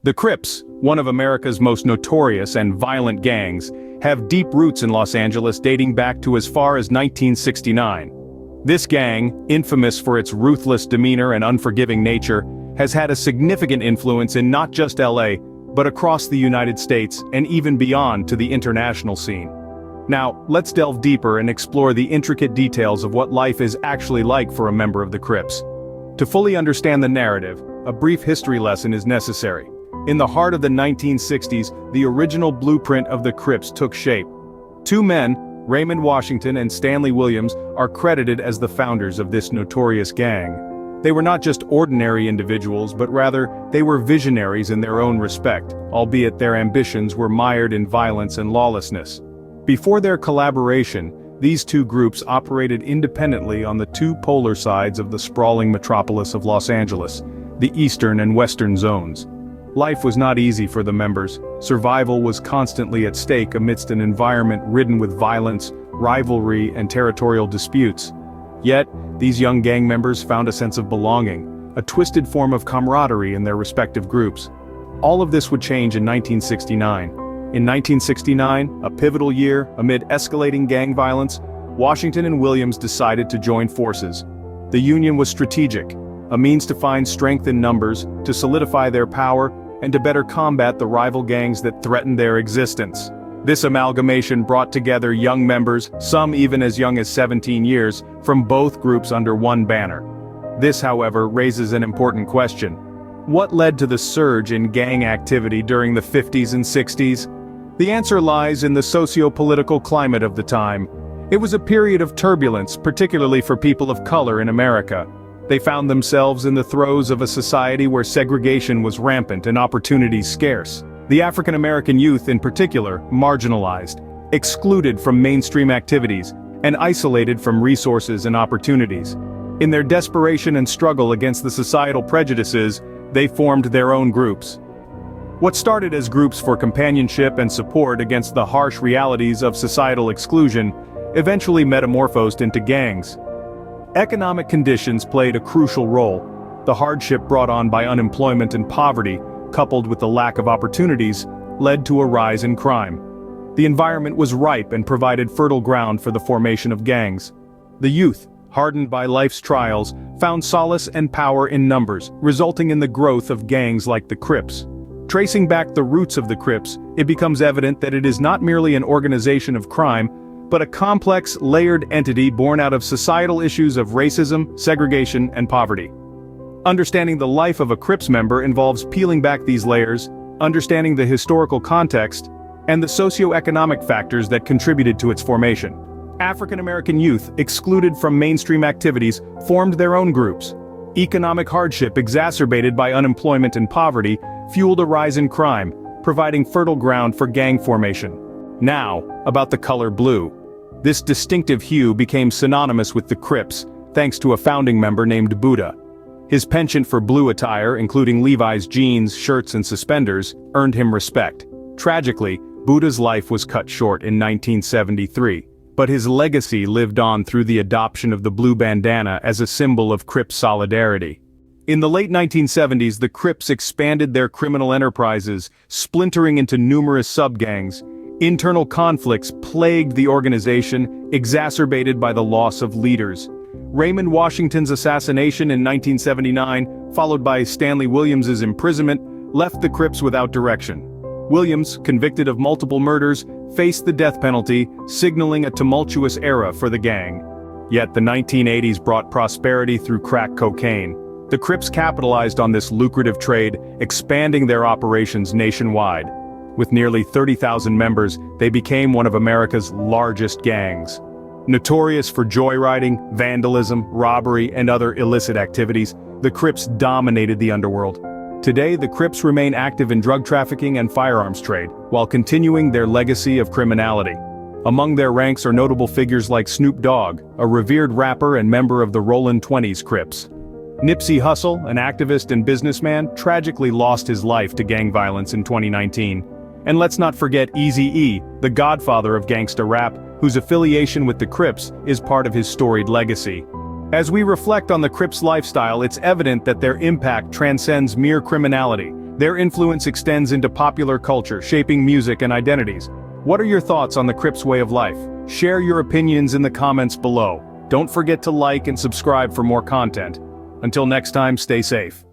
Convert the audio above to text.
The Crips, one of America's most notorious and violent gangs, have deep roots in Los Angeles dating back to as far as 1969. This gang, infamous for its ruthless demeanor and unforgiving nature, has had a significant influence in not just LA, but across the United States and even beyond to the international scene. Now, let's delve deeper and explore the intricate details of what life is actually like for a member of the Crips. To fully understand the narrative, a brief history lesson is necessary. In the heart of the 1960s, the original blueprint of the Crips took shape. Two men, Raymond Washington and Stanley Williams, are credited as the founders of this notorious gang. They were not just ordinary individuals, but rather, they were visionaries in their own respect, albeit their ambitions were mired in violence and lawlessness. Before their collaboration, these two groups operated independently on the two polar sides of the sprawling metropolis of Los Angeles, the eastern and western zones. Life was not easy for the members. Survival was constantly at stake amidst an environment ridden with violence, rivalry, and territorial disputes. Yet, these young gang members found a sense of belonging, a twisted form of camaraderie in their respective groups. All of this would change in 1969. In 1969, a pivotal year, amid escalating gang violence, Washington and Williams decided to join forces. The union was strategic, a means to find strength in numbers, to solidify their power, and to better combat the rival gangs that threatened their existence. This amalgamation brought together young members, some even as young as 17 years, from both groups under one banner. This, however, raises an important question. What led to the surge in gang activity during the 50s and 60s? The answer lies in the socio-political climate of the time. It was a period of turbulence, particularly for people of color in America. They found themselves in the throes of a society where segregation was rampant and opportunities scarce. The African American youth in particular, marginalized, excluded from mainstream activities, and isolated from resources and opportunities. In their desperation and struggle against the societal prejudices, they formed their own groups. What started as groups for companionship and support against the harsh realities of societal exclusion, eventually metamorphosed into gangs. Economic conditions played a crucial role. The hardship brought on by unemployment and poverty, coupled with the lack of opportunities, led to a rise in crime. The environment was ripe and provided fertile ground for the formation of gangs. The youth, hardened by life's trials, found solace and power in numbers, resulting in the growth of gangs like the Crips. Tracing back the roots of the Crips, it becomes evident that it is not merely an organization of crime, but a complex, layered entity born out of societal issues of racism, segregation, and poverty. Understanding the life of a Crips member involves peeling back these layers, understanding the historical context, and the socio-economic factors that contributed to its formation. African American youth, excluded from mainstream activities, formed their own groups. Economic hardship exacerbated by unemployment and poverty fueled a rise in crime, providing fertile ground for gang formation. Now, about the color blue. This distinctive hue became synonymous with the Crips, thanks to a founding member named Buddha. His penchant for blue attire, including Levi's jeans, shirts, and suspenders, earned him respect. Tragically, Buddha's life was cut short in 1973, but his legacy lived on through the adoption of the blue bandana as a symbol of Crips solidarity. In the late 1970s, the Crips expanded their criminal enterprises, splintering into numerous sub-gangs. Internal conflicts plagued the organization, exacerbated by the loss of leaders. Raymond Washington's assassination in 1979, followed by Stanley Williams's imprisonment, left the Crips without direction. Williams, convicted of multiple murders, faced the death penalty, signaling a tumultuous era for the gang. Yet the 1980s brought prosperity through crack cocaine. The Crips capitalized on this lucrative trade, expanding their operations nationwide. With nearly 30,000 members, they became one of America's largest gangs. Notorious for joyriding, vandalism, robbery, and other illicit activities, the Crips dominated the underworld. Today, the Crips remain active in drug trafficking and firearms trade, while continuing their legacy of criminality. Among their ranks are notable figures like Snoop Dogg, a revered rapper and member of the Rollin' 20s Crips. Nipsey Hussle, an activist and businessman, tragically lost his life to gang violence in 2019. And let's not forget Eazy-E, the godfather of gangsta rap, whose affiliation with the Crips is part of his storied legacy. As we reflect on the Crips' lifestyle, it's evident that their impact transcends mere criminality. Their influence extends into popular culture, shaping music and identities. What are your thoughts on the Crips way of life? Share your opinions in the comments below. Don't forget to like and subscribe for more content. Until next time, stay safe.